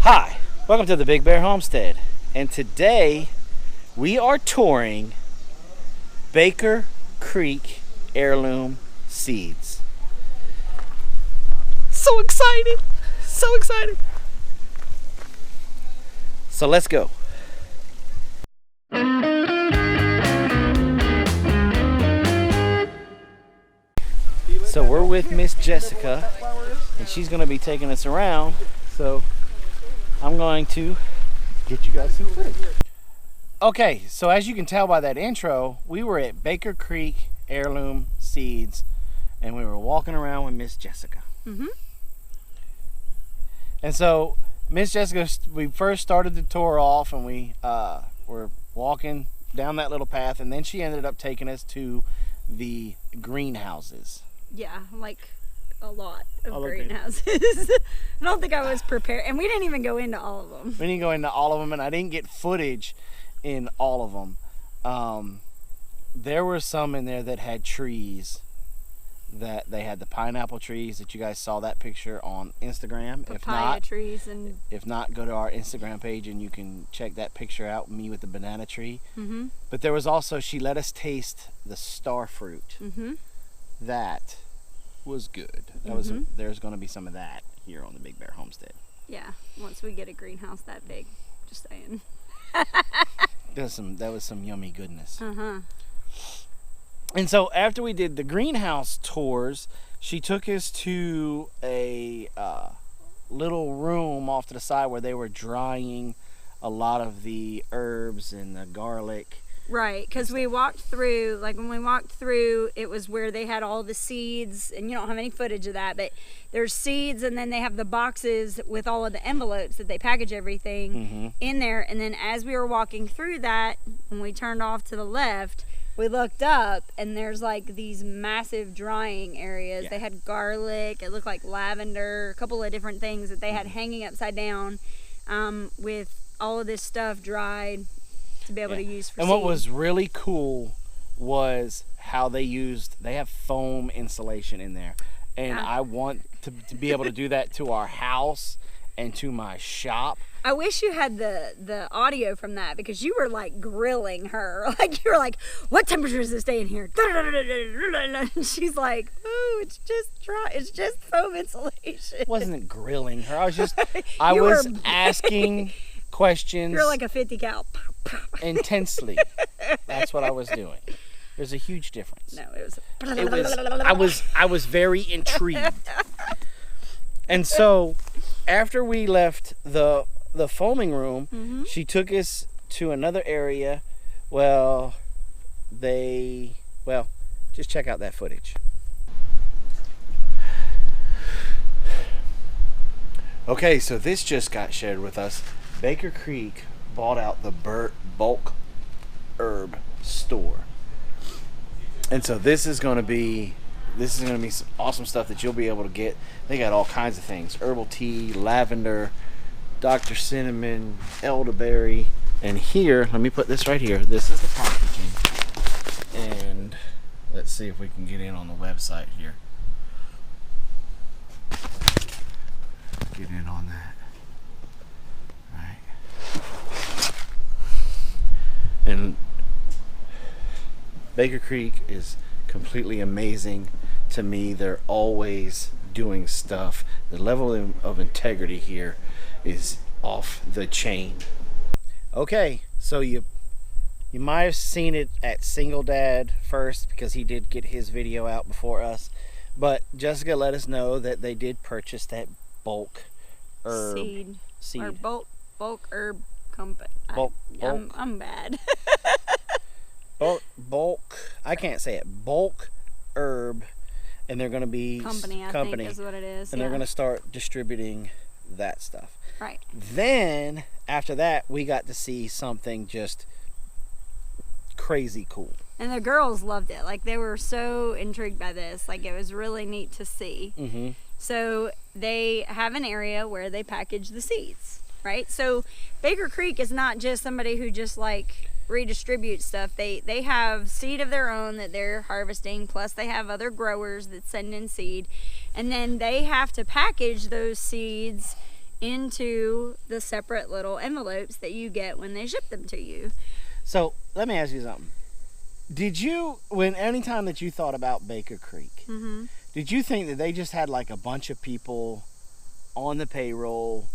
Hi, welcome to the Big Bear Homestead, and today we are touring Baker Creek Heirloom Seeds. So excited! So excited! So let's go. So we're with Miss Jessica, and she's going to be taking us around. So I'm going to get you guys some footage. Okay, so as you can tell by that intro, we were at Baker Creek Heirloom Seeds, and we were walking around with Miss Jessica. And so Miss Jessica, we first started the tour off, and we were walking down that little path, and then she ended up taking us to the greenhouses. Yeah, like a lot of greenhouses. I don't think I was prepared, and we didn't even go into all of them. We didn't go into all of them, and I didn't get footage in all of them. There were some in there that had trees. That they had the pineapple trees that you guys saw that picture on Instagram. Papaya trees, and if not, go to our Instagram page and you can check that picture out. Me with the banana tree. But there was also, she let us taste the star fruit. That was good. That was there's going to be some of that here on the Big Bear Homestead. Yeah, once we get a greenhouse that big, just saying. That was some yummy goodness. And so after we did the greenhouse tours, she took us to a little room off to the side where they were drying a lot of the herbs and the garlic. Right, because we walked through, like when we walked through, it was where they had all the seeds, and you don't have any footage of that, but there's seeds, and then they have the boxes with all of the envelopes that they package everything in there. And then as we were walking through that, when we turned off to the left, we looked up, and there's like these massive drying areas. They had garlic, it looked like lavender, a couple of different things that they had hanging upside down with all of this stuff dried to be able to use for And seed. what was really cool was how they have foam insulation in there. And I want to be able to do that to our house and to my shop. I wish you had the audio from that, because you were like grilling her. Like, you were like, what temperature does it stay in here? And she's like, oh, it's just dry. It's just foam insulation. I wasn't grilling her. I was asking questions. You're like a 50 cal. Intensely. That's what I was doing. There's a huge difference. No, it was. I was very intrigued. And so after we left the foaming room, she took us to another area. Just check out that footage. Okay, so this just got shared with us. Baker Creek bought out the bulk herb store. And so this is going to be some awesome stuff that you'll be able to get. They got all kinds of things: herbal tea, lavender, Dr. Cinnamon, elderberry. And here, let me put this right here. This is the packaging. And let's see if we can get in on the website here. Get in on that. Right. And Baker Creek is completely amazing to me. They're always doing stuff. The level of integrity here is off the chain. Okay, so you might have seen it at Single Dad first, because he did get his video out before us. But Jessica let us know that they did purchase that bulk herb seed. Or bulk herb company. I'm bad. bulk. I can't say it. Bulk herb, and they're going to be company. I think is what it is. And they're going to start distributing that stuff. Right. Then after that, we got to see something just crazy cool. And the girls loved it. Like, they were so intrigued by this. Like, it was really neat to see. So they have an area where they package the seeds, right? So Baker Creek is not just somebody who just like redistribute stuff. They have seed of their own that they're harvesting, plus they have other growers that send in seed, and then they have to package those seeds into the separate little envelopes that you get when they ship them to you. So let me ask you something. Did you, anytime that you thought about Baker Creek, did you think that they just had like a bunch of people on the payroll?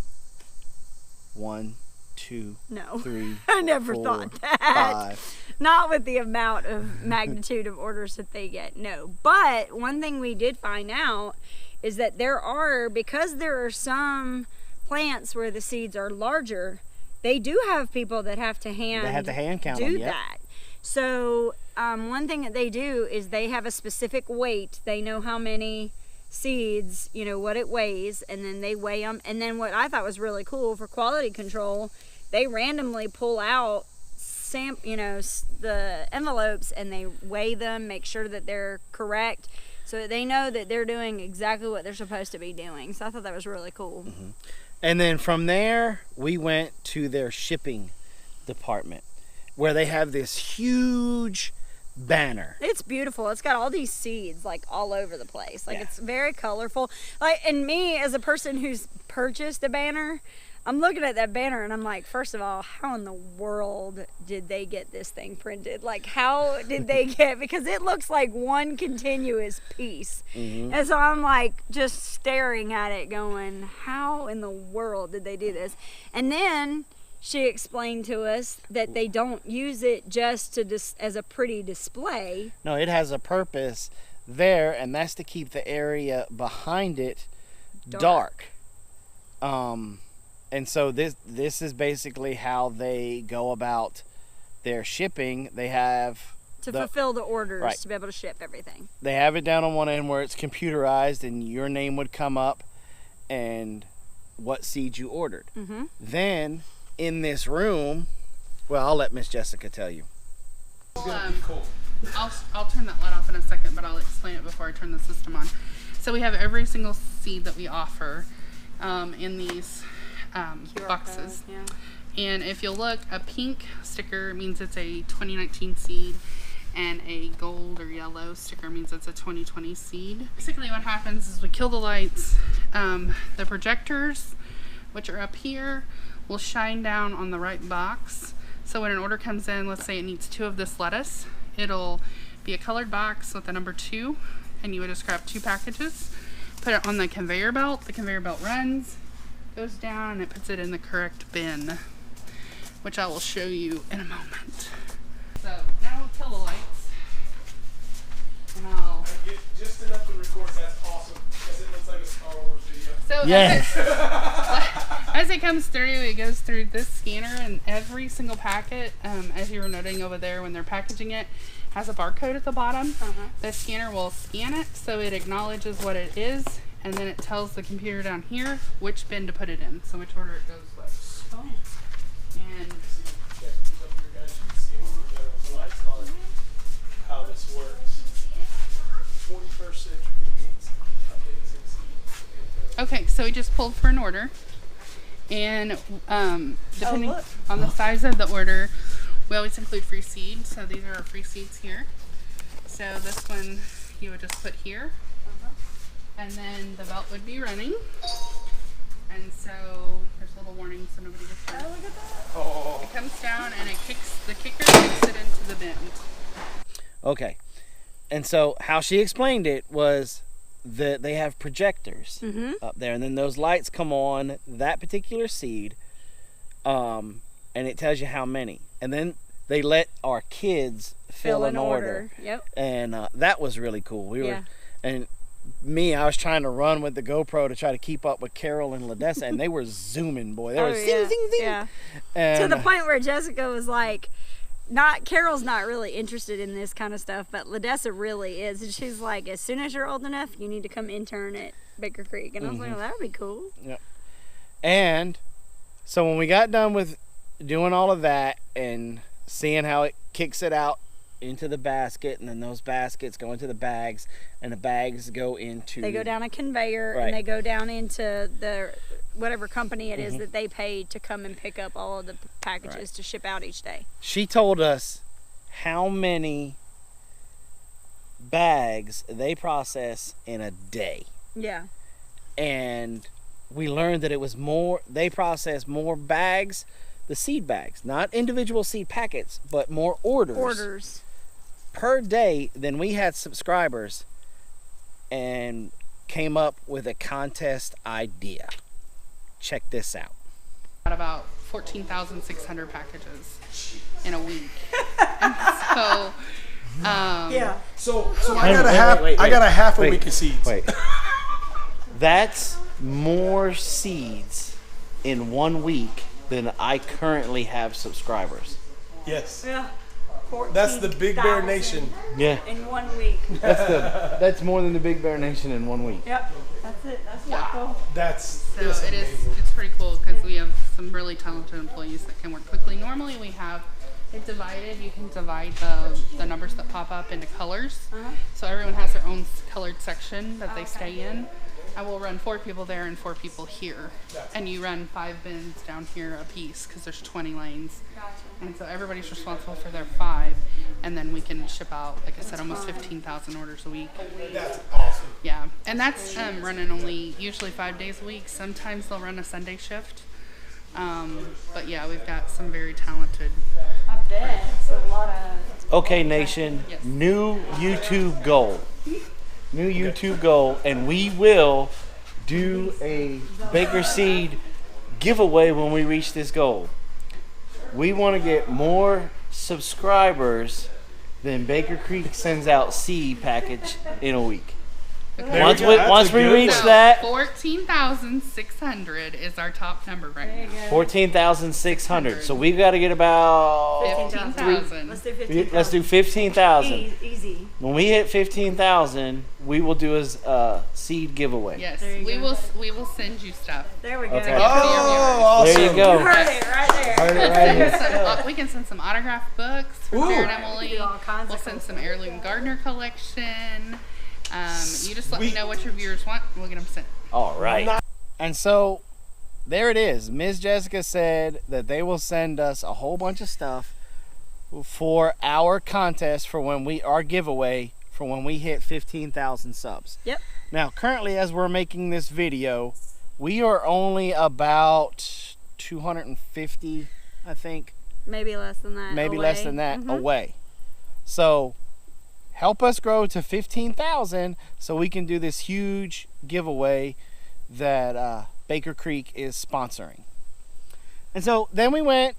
1, 2, No. 3, I never 4, thought that. 5. Not with the amount of magnitude of orders that they get, no. But one thing we did find out is that because there are some plants where the seeds are larger, they do have people that have to hand count do them, yep. that. So one thing that they do is they have a specific weight. They know how many seeds, what it weighs, and then they weigh them. And then what I thought was really cool for quality control, they randomly pull out the envelopes and they weigh them, make sure that they're correct, so that they know that they're doing exactly what they're supposed to be doing. So I thought that was really cool. And then from there, we went to their shipping department, where they have this huge banner. It's beautiful. It's got all these seeds like all over the place. Like, yeah. It's very colorful. Like, and me as a person who's purchased a banner, I'm looking at that banner and I'm like, first of all, how in the world did they get this thing printed? Like, how did they get, because it looks like one continuous piece. And so I'm like just staring at it going, how in the world did they do this? And then she explained to us that they don't use it just to as a pretty display. No, it has a purpose there, and that's to keep the area behind it dark. And so this is basically how they go about their shipping. They have to fulfill the orders, right. to be able to ship everything. They have it down on one end where it's computerized, and your name would come up and what seed you ordered. Then in this room, well, I'll let Miss Jessica tell you. I'll turn that light off in a second, but I'll explain it before I turn the system on. So we have every single seed that we offer in these boxes. Code, yeah. And if you'll look, a pink sticker means it's a 2019 seed, and a gold or yellow sticker means it's a 2020 seed. Basically what happens is we kill the lights. The projectors, which are up here, will shine down on the right box. So when an order comes in, let's say it needs 2 of this lettuce, it'll be a colored box with the number 2, and you would just grab 2 packages, put it on the conveyor belt. The conveyor belt runs, goes down, and it puts it in the correct bin, which I will show you in a moment. So now we'll kill the lights, and I'll get just enough to record. That's awesome, because it looks like a Star Wars video. So Yeah. as it comes through, it goes through this scanner, and every single packet, as you were noting over there when they're packaging it, has a barcode at the bottom. The scanner will scan it, so it acknowledges what it is, and then it tells the computer down here which bin to put it in, so which order it goes with. And How this works. 21st century needs amazing seeds. okay, so we just pulled for an order, and depending on the size of the order, we always include free seed. So these are our free seeds here. So this one you would just put here, and then the belt would be running, and so there's a little warning so nobody gets hurt. Oh, look at that. Oh. It comes down and the kicker kicks it into the bin. Okay. And so how she explained it was that they have projectors up there, and then those lights come on that particular seed, and it tells you how many. And then they let our kids fill an order. Yep. And that was really cool. We Yeah. were, and I was trying to run with the GoPro to try to keep up with Carol and Ladessa, and they were zooming, boy. They were zing, yeah. zing, zing. Yeah. And, To the point where Jessica was like, Carol's not really interested in this kind of stuff, but Ladessa really is. And she's like, as soon as you're old enough, you need to come intern at Baker Creek. And I was like, well, that would be cool. Yep. And so when we got done with doing all of that and seeing how it kicks it out into the basket, and then those baskets go into the bags, and the bags go into... They go down a conveyor, Right. and they go down into the whatever company it is that they paid to come and pick up all of the packages to ship out each day. She told us how many bags they process in a day. Yeah. And we learned that it was more, they processed more bags, the seed bags, not individual seed packets, but more orders per day than we had subscribers, and came up with a contest idea. Check this out. Got about 14,600 packages in a week. And so, Yeah. So I got a half. I got a half a week of seeds. Wait. That's more seeds in 1 week than I currently have subscribers. Yes. Yeah. That's the Big Bear Nation. Yeah. In 1 week. That's more than the Big Bear Nation in 1 week. Yep. That's it. That's Wow. cool. That's so it's it is, amazing. it's pretty cool because we have some really talented employees that can work quickly. Normally we have it divided. You can divide the numbers that pop up into colors. So everyone has their own colored section that they stay in. I will run 4 people there and 4 people here. And you run 5 bins down here a piece because there's 20 lanes. Gotcha. And so everybody's responsible for their 5. And then we can ship out, like I said, almost 15,000 orders a week. That's awesome. Yeah. And that's running only usually 5 days a week. Sometimes they'll run a Sunday shift. But yeah, we've got some very talented. I bet. It's a lot of. Okay, Nation, Yes. new YouTube goal. New YouTube goal, and we will do a Baker Seed giveaway when we reach this goal. We want to get more subscribers than Baker Creek sends out seed package in a week. There Once you go. That's once a we good reach one. that, 14,600 is our top number right now. 14,600. So we've got to get about 15,000. Let's do 15,000. let's do 15,000. Easy. When we hit 15,000, we will do a seed giveaway. Yes, There you we go. will send you stuff. There we go. Okay. You Oh, awesome. There you go. heard it right there. Heard it right here. We can send some autographed books for Ooh. Jared and Emily. We do all kinds We'll of send cool some heirloom gardener collection. You just let me Sweet. know what your viewers want. We'll get them sent. All right. And so there it is. Ms. Jessica said that they will send us a whole bunch of stuff for our contest for our giveaway for when we hit 15,000 subs. Yep. Now, currently, as we're making this video, we are only about 250, I think, Maybe less than that. maybe away. less than that Mhm. away. So help us grow to 15,000 so we can do this huge giveaway that Baker Creek is sponsoring. And so then we went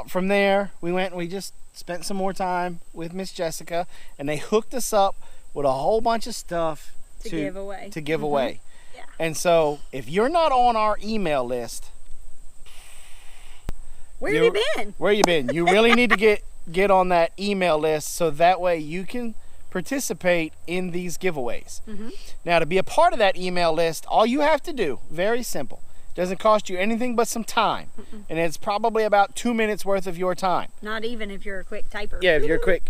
from there. We just spent some more time with Miss Jessica, and they hooked us up with a whole bunch of stuff To give away. To give away. Yeah. And so if you're not on our email list, Where have you been? where you been? You really need to get on that email list so that way you can participate in these giveaways. Now, to be a part of that email list, all you have to do, very simple, doesn't cost you anything but some time, and it's probably about 2 minutes worth of your time. Not even if you're a quick typer. Yeah,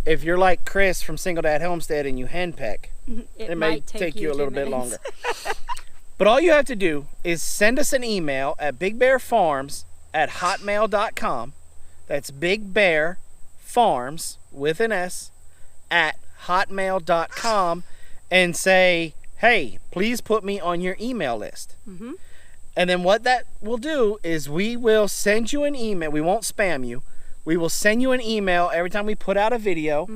if you're like Chris from Single Dad Homestead and you henpeck, it may might take you a 2 little bit minutes. longer. But all you have to do is send us an email at bigbearfarms@hotmail.com. That's Big Bear Farms with an S at hotmail.com, and say, hey, please put me on your email list. And then what that will do is we will send you an email. We won't spam you. We will send you an email every time we put out a video,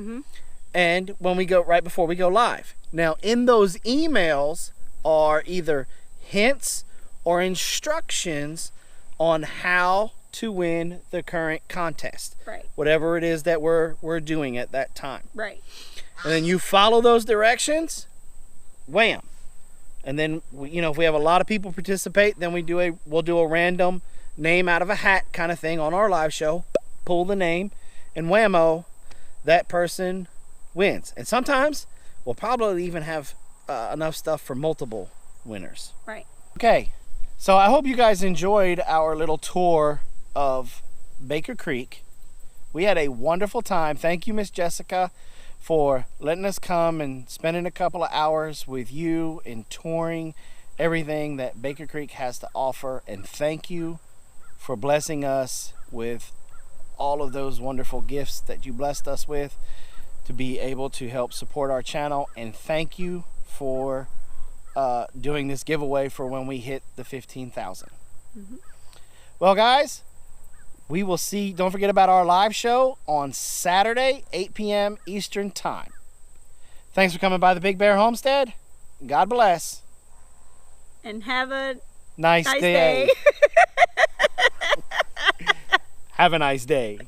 and when we go right before we go live. Now, in those emails are either hints or instructions on how to win the current contest. Right. Whatever it is that we're doing at that time. Right. And then you follow those directions, wham. And then if we have a lot of people participate, then we'll do a random name out of a hat kind of thing on our live show. Pull the name, and whammo, that person wins. And sometimes we'll probably even have enough stuff for multiple winners. Right. Okay, so I hope you guys enjoyed our little tour of Baker Creek. We had a wonderful time. Thank you, Miss Jessica, for letting us come and spending a couple of hours with you and touring everything that Baker Creek has to offer. And thank you for blessing us with all of those wonderful gifts that you blessed us with to be able to help support our channel. And thank you for doing this giveaway for when we hit the 15,000. Well, guys, we will see. Don't forget about our live show on Saturday, 8 p.m. Eastern Time. Thanks for coming by the Big Bear Homestead. God bless. And have a Nice nice day. day. Have a nice day.